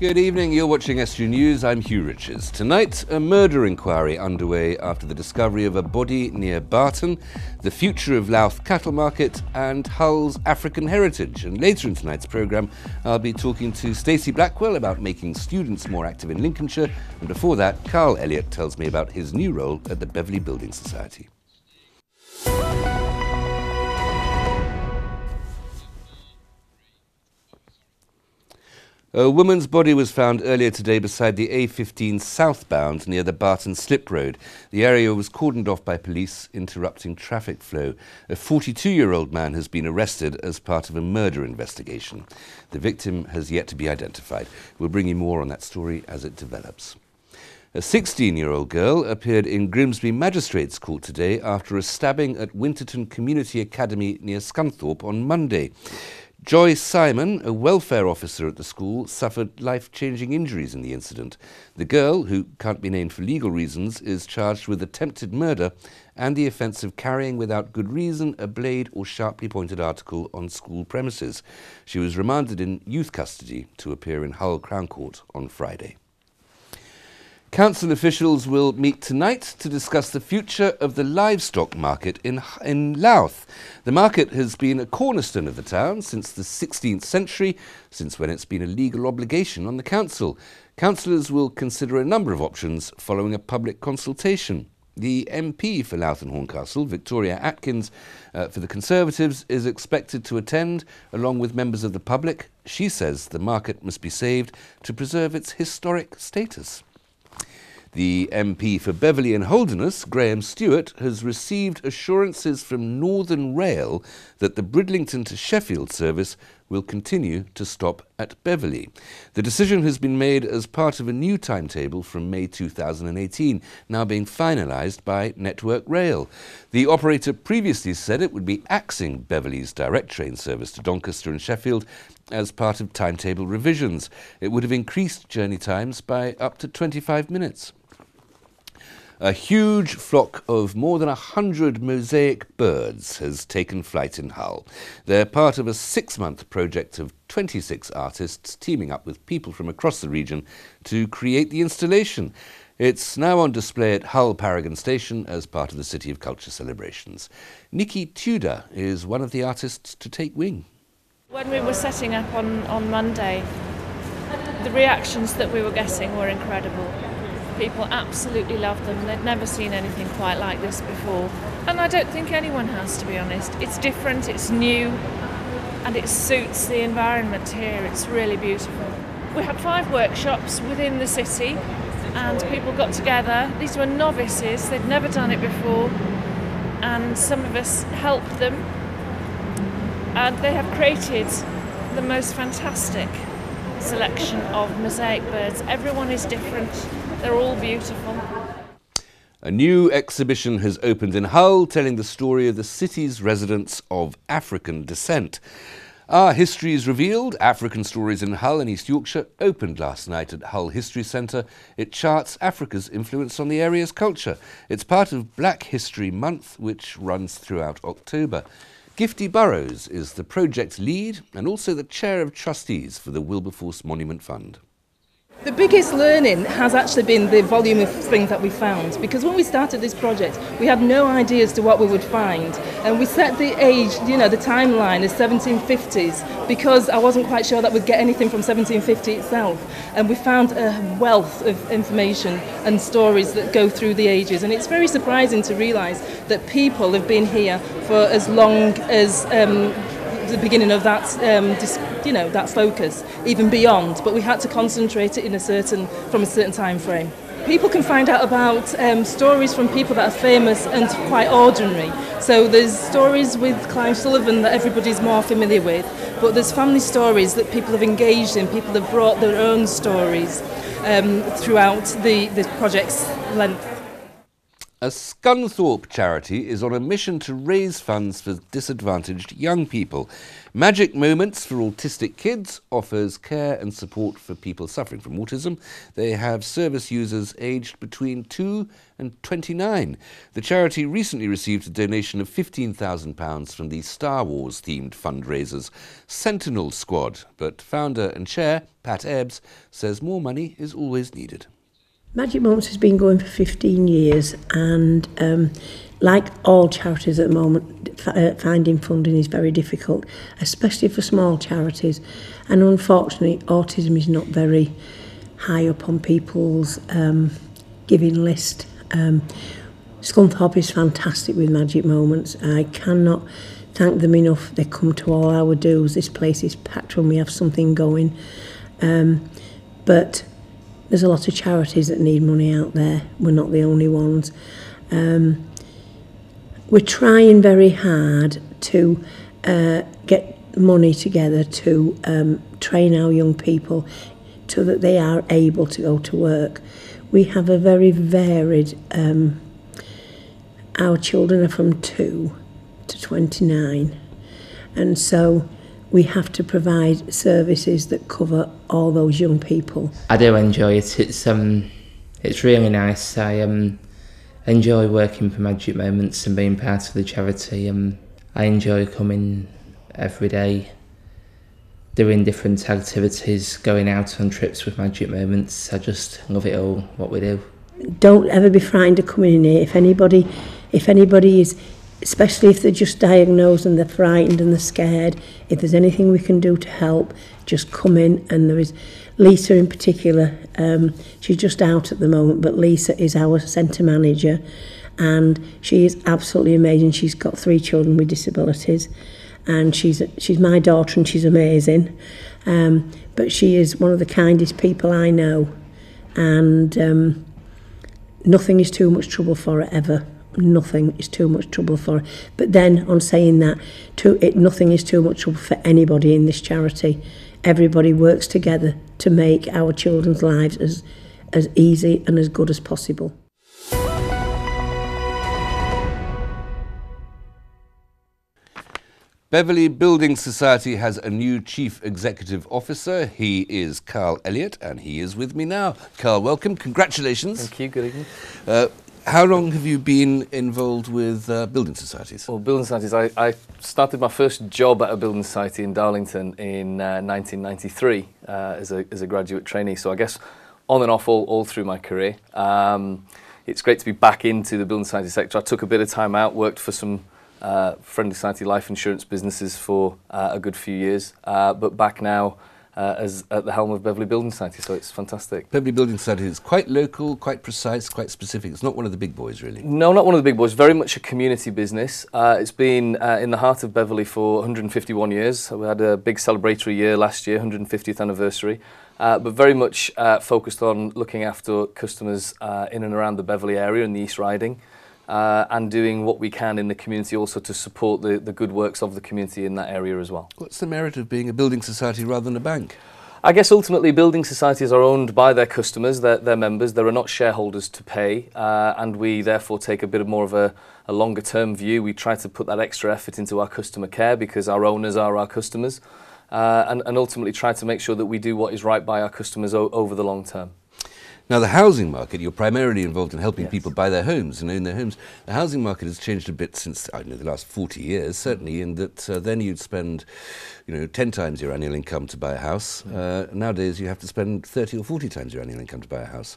Good evening, you're watching Estuary News, I'm Hugh Riches. Tonight, a murder inquiry underway after the discovery of a body near Barton, the future of Louth Cattle Market and Hull's African heritage. And later in tonight's programme, I'll be talking to Stacy Blackwell about making students more active in Lincolnshire. And before that, Carl Elliot tells me about his new role at the Beverley Building Society. A woman's body was found earlier today beside the A15 southbound near the Barton Slip Road. The area was cordoned off by police, interrupting traffic flow. A 42-year-old man has been arrested as part of a murder investigation. The victim has yet to be identified. We'll bring you more on that story as it develops. A 16-year-old girl appeared in Grimsby Magistrates Court today after a stabbing at Winterton Community Academy near Scunthorpe on Monday. Joy Simon, a welfare officer at the school, suffered life-changing injuries in the incident. The girl, who can't be named for legal reasons, is charged with attempted murder and the offence of carrying without good reason a blade or sharply pointed article on school premises. She was remanded in youth custody to appear in Hull Crown Court on Friday. Council officials will meet tonight to discuss the future of the livestock market in Louth. The market has been a cornerstone of the town since the 16th century, since when it's been a legal obligation on the council. Councillors will consider a number of options following a public consultation. The MP for Louth and Horncastle, Victoria Atkins, for the Conservatives, is expected to attend, along with members of the public. She says the market must be saved to preserve its historic status. The MP for Beverley and Holderness, Graham Stewart, has received assurances from Northern Rail that the Bridlington to Sheffield service will continue to stop at Beverley. The decision has been made as part of a new timetable from May 2018, now being finalised by Network Rail. The operator previously said it would be axing Beverley's direct train service to Doncaster and Sheffield as part of timetable revisions. It would have increased journey times by up to 25 minutes. A huge flock of more than 100 mosaic birds has taken flight in Hull. They're part of a 6-month project of 26 artists teaming up with people from across the region to create the installation. It's now on display at Hull Paragon Station as part of the City of Culture celebrations. Nikki Tudor is one of the artists to take wing. When we were setting up on Monday, the reactions that we were getting were incredible. People absolutely loved them. They'd never seen anything quite like this before. And I don't think anyone has, to be honest. It's different, it's new, and it suits the environment here. It's really beautiful. We had 5 workshops within the city, and people got together. These were novices, they'd never done it before, and some of us helped them. And they have created the most fantastic selection of mosaic birds. Everyone is different. They're all beautiful. A new exhibition has opened in Hull, telling the story of the city's residents of African descent. Our Histories Revealed, African Stories in Hull and East Yorkshire, opened last night at Hull History Centre. It charts Africa's influence on the area's culture. It's part of Black History Month, which runs throughout October. Gifty Burrows is the project lead and also the chair of trustees for the Wilberforce Monument Fund. The biggest learning has actually been the volume of things that we found, because when we started this project we had no idea as to what we would find, and we set the age, the timeline as 1750s because I wasn't quite sure that we'd get anything from 1750 itself, and we found a wealth of information and stories that go through the ages, and it's very surprising to realise that people have been here for as long as the beginning of that, that focus, even beyond. But we had to concentrate it from a certain time frame. People can find out about stories from people that are famous and quite ordinary. So there's stories with Clive Sullivan that everybody's more familiar with, but there's family stories that people have engaged in. People have brought their own stories throughout the project's length. A Scunthorpe charity is on a mission to raise funds for disadvantaged young people. Magic Moments for Autistic Kids offers care and support for people suffering from autism. They have service users aged between 2 and 29. The charity recently received a donation of £15,000 from the Star Wars themed fundraisers Sentinel Squad, but founder and chair Pat Ebbs says more money is always needed. Magic Moments has been going for 15 years and like all charities at the moment, finding funding is very difficult, especially for small charities. And unfortunately, autism is not very high up on people's giving list. Scunthorpe is fantastic with Magic Moments. I cannot thank them enough. They come to all our do's. This place is packed when we have something going. But there's a lot of charities that need money out there. We're not the only ones. We're trying very hard to get money together to train our young people so that they are able to go to work. We have a very varied, our children are from 2 to 29, and so we have to provide services that cover all those young people. I do enjoy it. It's really nice. I enjoy working for Magic Moments and being part of the charity. I enjoy coming every day, doing different activities, going out on trips with Magic Moments. I just love it all, what we do. Don't ever be frightened of coming in here. If anybody is, especially if they're just diagnosed and they're frightened and they're scared, if there's anything we can do to help, just come in. And there is Lisa in particular, she's just out at the moment, but Lisa is our centre manager and she is absolutely amazing. She's got 3 children with disabilities and she's my daughter and she's amazing. But she is one of the kindest people I know, and nothing is too much trouble for her ever. Nothing is too much trouble for her. But then, on saying that, nothing is too much trouble for anybody in this charity. Everybody works together to make our children's lives as easy and as good as possible. Beverley Building Society has a new Chief Executive Officer. He is Carl Elliot, and he is with me now. Carl, welcome. Congratulations. Thank you. Good evening. How long have you been involved with building societies? Well, building societies, I started my first job at a building society in Darlington in 1993 as a graduate trainee. So I guess on and off all through my career. It's great to be back into the building society sector. I took a bit of time out, worked for some Friendly Society life insurance businesses for a good few years, but back now as at the helm of Beverley Building Society, so it's fantastic. Beverley Building Society is quite local, quite precise, quite specific. It's not one of the big boys, really. No, not one of the big boys. Very much a community business. It's been in the heart of Beverley for 151 years. So we had a big celebratory year last year, 150th anniversary, but very much focused on looking after customers in and around the Beverley area and the East Riding. And doing what we can in the community also to support the good works of the community in that area as well. What's the merit of being a building society rather than a bank? I guess ultimately building societies are owned by their customers, their members. There are not shareholders to pay, and we therefore take a bit more of a longer term view. We try to put that extra effort into our customer care because our owners are our customers, and ultimately try to make sure that we do what is right by our customers over the long term. Now, the housing market, you're primarily involved in helping people buy their homes and own their homes. The housing market has changed a bit since, I don't know, the last 40 years, certainly, in that then you'd spend, 10 times your annual income to buy a house. Nowadays, you have to spend 30 or 40 times your annual income to buy a house.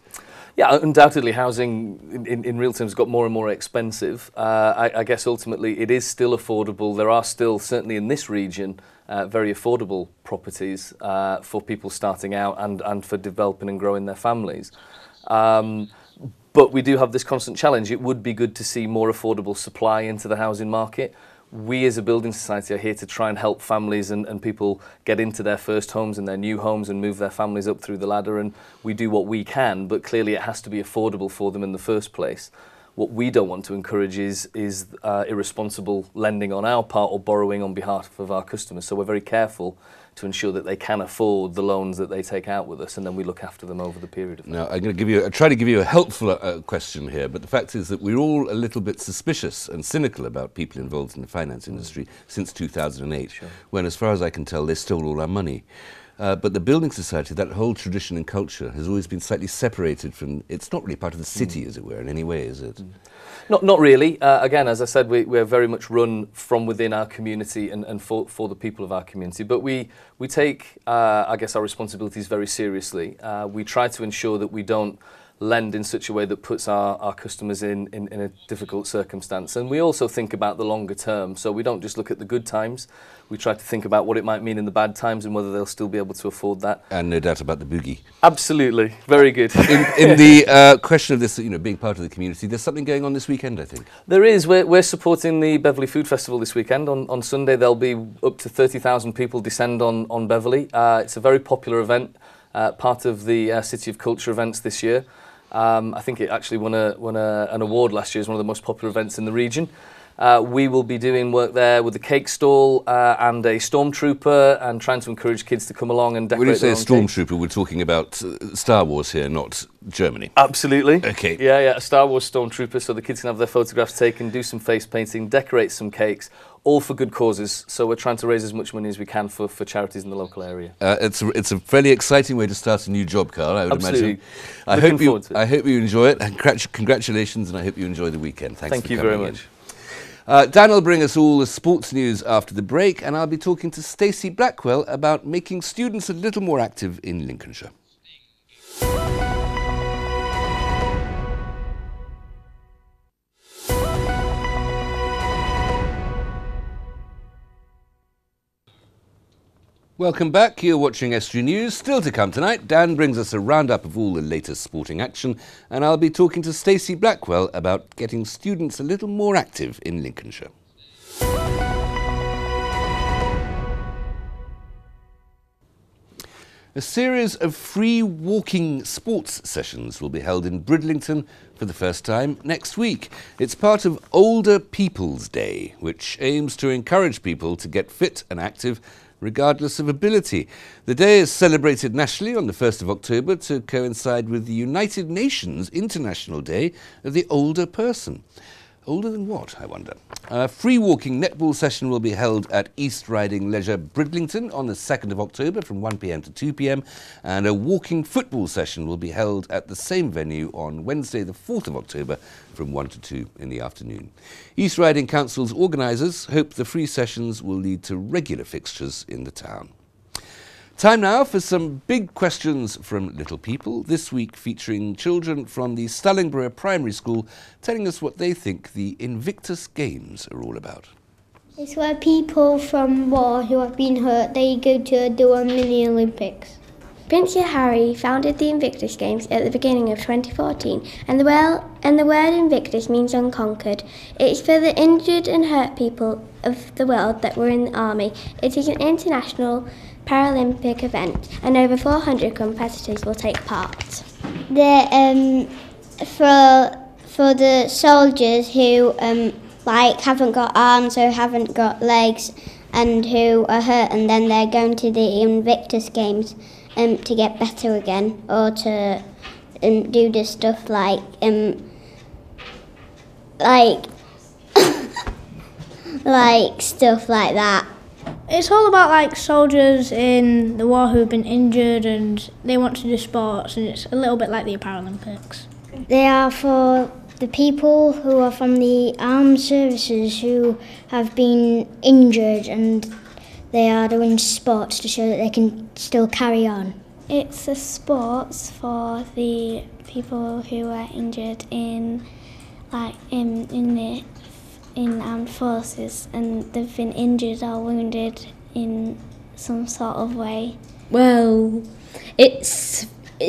Yeah, undoubtedly, housing in real terms got more and more expensive. I guess ultimately it is still affordable. There are still, certainly in this region, very affordable properties for people starting out and for developing and growing their families. But we do have this constant challenge. It would be good to see more affordable supply into the housing market. We as a building society are here to try and help families and people get into their first homes and their new homes and move their families up through the ladder, and we do what we can, but clearly it has to be affordable for them in the first place. What we don't want to encourage is irresponsible lending on our part or borrowing on behalf of our customers. So we're very careful to ensure that they can afford the loans that they take out with us, and then we look after them over the period of time. Now, I'm going to try to give you a helpful question here, but the fact is that we're all a little bit suspicious and cynical about people involved in the finance industry since 2008, Sure. when, as far as I can tell, they stole all our money. But the Building Society, that whole tradition and culture, has always been slightly separated from... It's not really part of the city, as it were, in any way, is it? Not really. Again, as I said, we're very much run from within our community and for the people of our community. But we take, I guess, our responsibilities very seriously. We try to ensure that we don't lend in such a way that puts our customers in a difficult circumstance. And we also think about the longer term. So we don't just look at the good times. We try to think about what it might mean in the bad times and whether they'll still be able to afford that. And no doubt about the boogie. Absolutely. Very good. In the question of this, being part of the community, there's something going on this weekend, I think. There is. We're supporting the Beverley Food Festival this weekend. On Sunday, there'll be up to 30,000 people descend on Beverley. It's a very popular event, part of the City of Culture events this year. I think it actually won an award last year as one of the most popular events in the region. We will be doing work there with a cake stall and a stormtrooper, and trying to encourage kids to come along and decorate. When you say a their own stormtrooper, we're talking about Star Wars here, not Germany. Absolutely. Okay. Yeah, a Star Wars stormtrooper, so the kids can have their photographs taken, do some face painting, decorate some cakes, all for good causes. So we're trying to raise as much money as we can for charities in the local area. It's a fairly exciting way to start a new job, Carl, I would Absolutely. imagine. Looking forward to it. I hope you enjoy it, and congratulations, and I hope you enjoy the weekend. Thank you for very coming in. much. Dan will bring us all the sports news after the break, and I'll be talking to Stacy Blackwell about making students a little more active in Lincolnshire. Welcome back. You're watching Estuary News. Still to come tonight, Dan brings us a roundup of all the latest sporting action, and I'll be talking to Stacy Blackwell about getting students a little more active in Lincolnshire. A series of free walking sports sessions will be held in Bridlington for the first time next week. It's part of Older People's Day, which aims to encourage people to get fit and active regardless of ability. The day is celebrated nationally on the 1st of October to coincide with the United Nations International Day of the Older Person. Older than what, I wonder? A free walking netball session will be held at East Riding Leisure Bridlington on the 2nd of October from 1 p.m. to 2 p.m. and a walking football session will be held at the same venue on Wednesday the 4th of October from 1 to 2 in the afternoon. East Riding Council's organisers hope the free sessions will lead to regular fixtures in the town. Time now for some big questions from little people, this week featuring children from the Stallingborough Primary School telling us what they think the Invictus Games are all about. It's where people from war who have been hurt, they go to do a mini Olympics. Prince Harry founded the Invictus Games at the beginning of 2014, and the word Invictus means unconquered. It's for the injured and hurt people of the world that were in the army. It is an international Paralympic event, and over 400 competitors will take part. They're for the soldiers who haven't got arms or haven't got legs and who are hurt, and then they're going to the Invictus Games to get better again, or to do the stuff like stuff like that. It's all about soldiers in the war who've been injured and they want to do sports, and it's a little bit like the Paralympics. They are for the people who are from the armed services who have been injured, and they are doing sports to show that they can still carry on. It's a sports for the people who are injured in armed forces, and they've been injured or wounded in some sort of way. Well, it's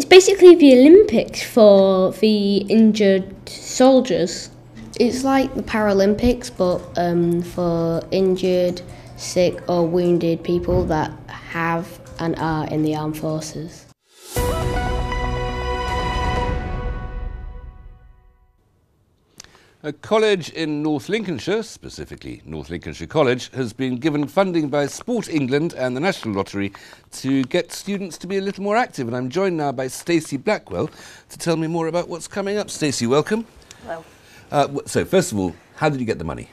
basically the Olympics for the injured soldiers. It's like the Paralympics, but for injured, sick or wounded people that have and are in the armed forces. A college in North Lincolnshire, specifically North Lincolnshire College, has been given funding by Sport England and the National Lottery to get students to be a little more active. And I'm joined now by Stacy Blackwell to tell me more about what's coming up. Stacy, welcome. Hello. So first of all, how did you get the money?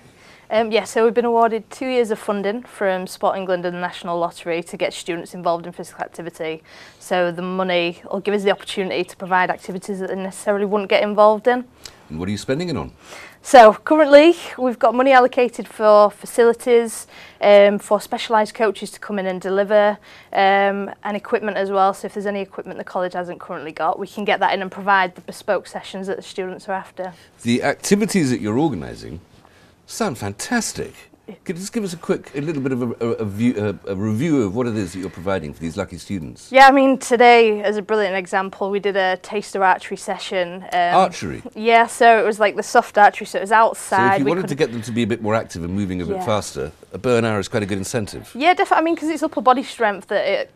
So we've been awarded 2 years of funding from Sport England and the National Lottery to get students involved in physical activity. So the money will give us the opportunity to provide activities that they necessarily wouldn't get involved in. And what are you spending it on? So currently we've got money allocated for facilities, for specialised coaches to come in and deliver, and equipment as well. So if there's any equipment the college hasn't currently got, we can get that in and provide the bespoke sessions that the students are after. The activities that you're organising sound fantastic. Could you just give us a little bit of a review of what it is that you're providing for these lucky students? Yeah, I mean, today, as a brilliant example, we did a taster archery session. Archery? Yeah, so it was like the soft archery, so it was outside. So if you wanted to get them to be a bit more active and moving a bit faster, a bow and arrow is quite a good incentive. Yeah, definitely. I mean, because it's upper body strength that it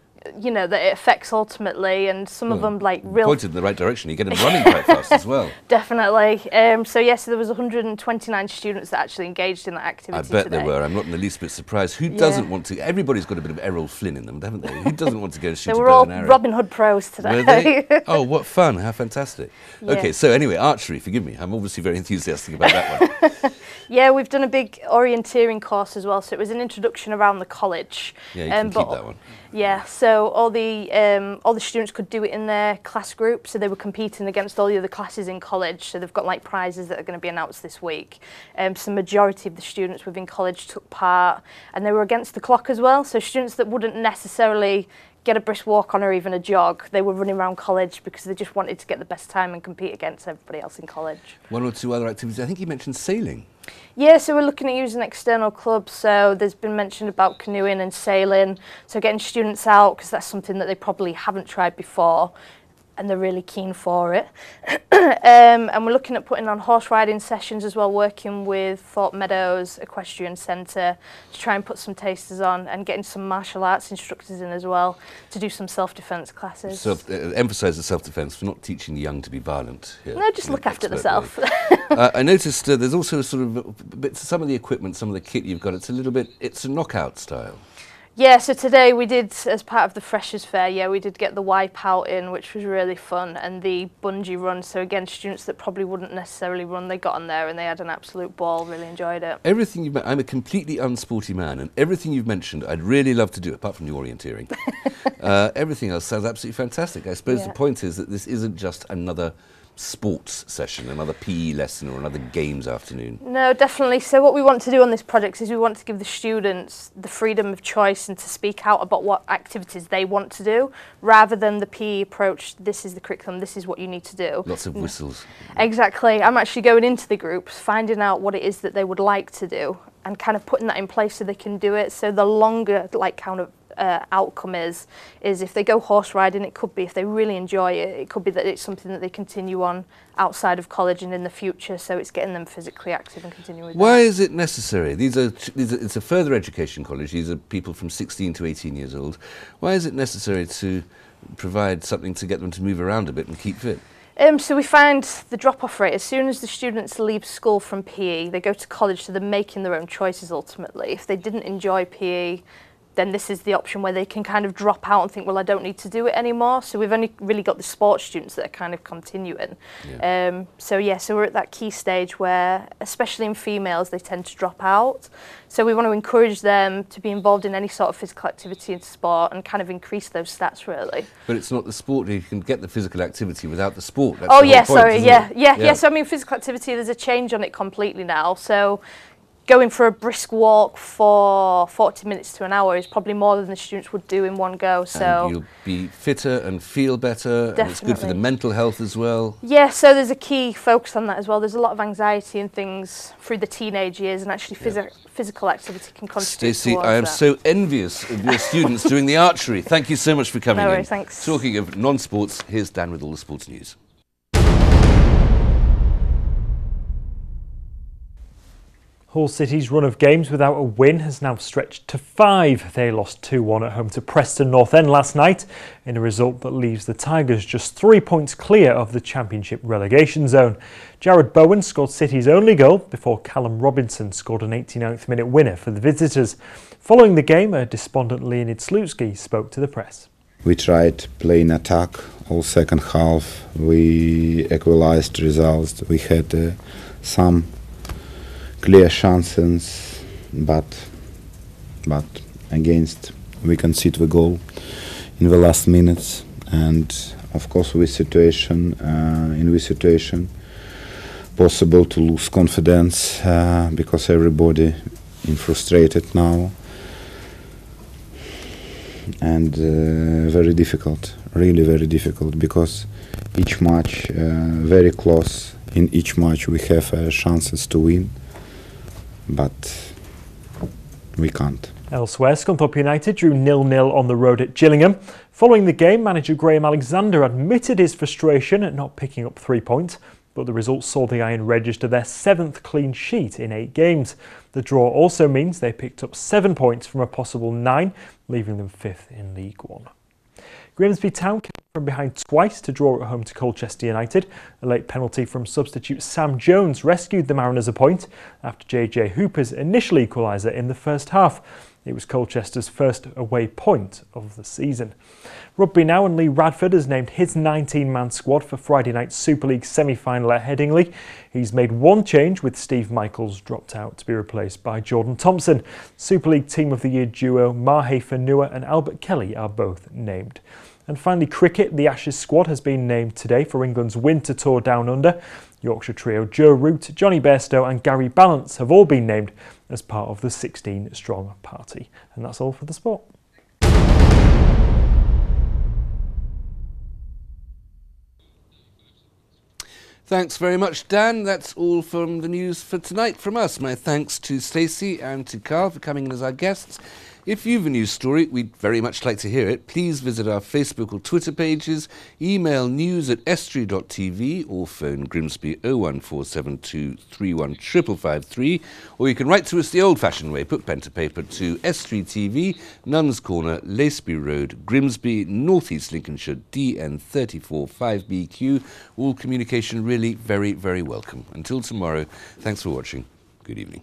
affects ultimately, and some of them like real... Pointed in the right direction, you get them running quite fast as well. Definitely. So there was 129 students that actually engaged in that activity I bet today. there were. I'm not in the least bit surprised. Who doesn't want to... Everybody's got a bit of Errol Flynn in them, haven't they? Who doesn't want to go and shoot a bow and arrow? They were all Robin Hood pros today. Were they? Oh, what fun. How fantastic. Yeah. Okay, so anyway, archery, forgive me. I'm obviously very enthusiastic about that one. Yeah, we've done a big orienteering course as well, so it was an introduction around the college. Yeah, you can keep that one. Yeah, so all the students could do it in their class group, so they were competing against all the other classes in college, so they've got like prizes that are going to be announced this week. So the majority of the students within college took part, and they were against the clock as well, so students that wouldn't necessarily get a brisk walk on or even a jog, they were running around college because they just wanted to get the best time and compete against everybody else in college. One or two other activities. I think you mentioned sailing. Yeah, so we're looking at using external clubs, so there's been mention about canoeing and sailing, so getting students out because that's something that they probably haven't tried before and they're really keen for it. And we're looking at putting on horse riding sessions as well, working with Thorpe Meadows Equestrian Centre to try and put some tasters on, and getting some martial arts instructors in as well to do some self-defence classes. So emphasise the self-defence, for not teaching the young to be violent here. No, just look after themselves. I noticed there's also sort of some of the equipment, some of the kit you've got, it's a knockout style. Yeah, so today we did, as part of the Freshers' Fair, we did get the wipeout in, which was really fun, and the bungee run. So again, students that probably wouldn't necessarily run, they got on there and they had an absolute ball, really enjoyed it. Everything you've I'm a completely unsporty man, and everything you've mentioned I'd really love to do, apart from the orienteering. Everything else sounds absolutely fantastic. I suppose the point is that this isn't just another sports session, another PE lesson or another games afternoon. No, definitely. So what we want to do on this project is we want to give the students the freedom of choice and to speak out about what activities they want to do, rather than the PE approach, this is the curriculum, this is what you need to do. Lots of whistles. Exactly. I'm actually going into the groups, finding out what it is that they would like to do and kind of putting that in place so they can do it. So the longer outcome is if they go horse riding, it could be, if they really enjoy it, it could be that it's something that they continue on outside of college and in the future, so it's getting them physically active and continuing with Why is it necessary? It's a further education college, these are people from 16 to 18 years old. Why is it necessary to provide something to get them to move around a bit and keep fit? So we find the drop-off rate, as soon as the students leave school from PE, they go to college, so they're making their own choices ultimately. If they didn't enjoy PE, then this is the option where they can kind of drop out and think, well, I don't need to do it anymore. So we've only really got the sports students that are kind of continuing. Yeah. So we're at that key stage where, especially in females, they tend to drop out. So we want to encourage them to be involved in any sort of physical activity and sport and kind of increase those stats, really. But it's not the sport. You can get the physical activity without the sport. That's So I mean, physical activity, there's a change on it completely now. So going for a brisk walk for 40 minutes to an hour is probably more than the students would do in one go. So and you'll be fitter and feel better, definitely. And it's good for the mental health as well. Yeah, so there's a key focus on that as well. There's a lot of anxiety and things through the teenage years, and actually physical activity can contribute Stacey, towards I am that. so envious of your students doing the archery. Thank you so much for coming in. No worries, thanks. Talking of non-sports, here's Dan with all the sports news. Hull City's run of games without a win has now stretched to 5. They lost 2-1 at home to Preston North End last night in a result that leaves the Tigers just 3 points clear of the Championship relegation zone. Jared Bowen scored City's only goal before Callum Robinson scored an 89th minute winner for the visitors. Following the game, a despondent Leonid Slutsky spoke to the press. We tried playing attack all second half. We equalized results. We had some clear chances, but against we conceded the goal in the last minutes. And of course, in this situation, possible to lose confidence because everybody is frustrated now, and very difficult, really very difficult, because each match very close. In each match we have chances to win, but we can't. Elsewhere, Scunthorpe United drew 0-0 on the road at Gillingham. Following the game, manager Graham Alexander admitted his frustration at not picking up 3 points, but the result saw the Iron register their 7th clean sheet in 8 games. The draw also means they picked up 7 points from a possible 9, leaving them 5th in League One. Grimsby Town came from behind twice to draw at home to Colchester United. A late penalty from substitute Sam Jones rescued the Mariners a point after JJ Hooper's initial equaliser in the first half. It was Colchester's first away point of the season. Rugby now, and Lee Radford has named his 19-man squad for Friday night's Super League semi-final at Headingley. He's made one change with Steve Michaels dropped out to be replaced by Jordan Thompson. Super League Team of the Year duo Mahe Fanua and Albert Kelly are both named. And finally, cricket. The Ashes squad has been named today for England's winter tour down under. Yorkshire trio Joe Root, Johnny Bairstow and Gary Ballance have all been named as part of the 16-strong party. And that's all for the sport. Thanks very much, Dan. That's all from the news for tonight from us. My thanks to Stacey and to Carl for coming in as our guests. If you've a news story, we'd very much like to hear it. Please visit our Facebook or Twitter pages, email news@estuary.tv or phone Grimsby 01472 31553, or you can write to us the old-fashioned way. Put pen to paper to Estuary TV, Nuns Corner, Laceby Road, Grimsby, North East Lincolnshire, DN 34 5BQ. All communication really very, very welcome. Until tomorrow, thanks for watching. Good evening.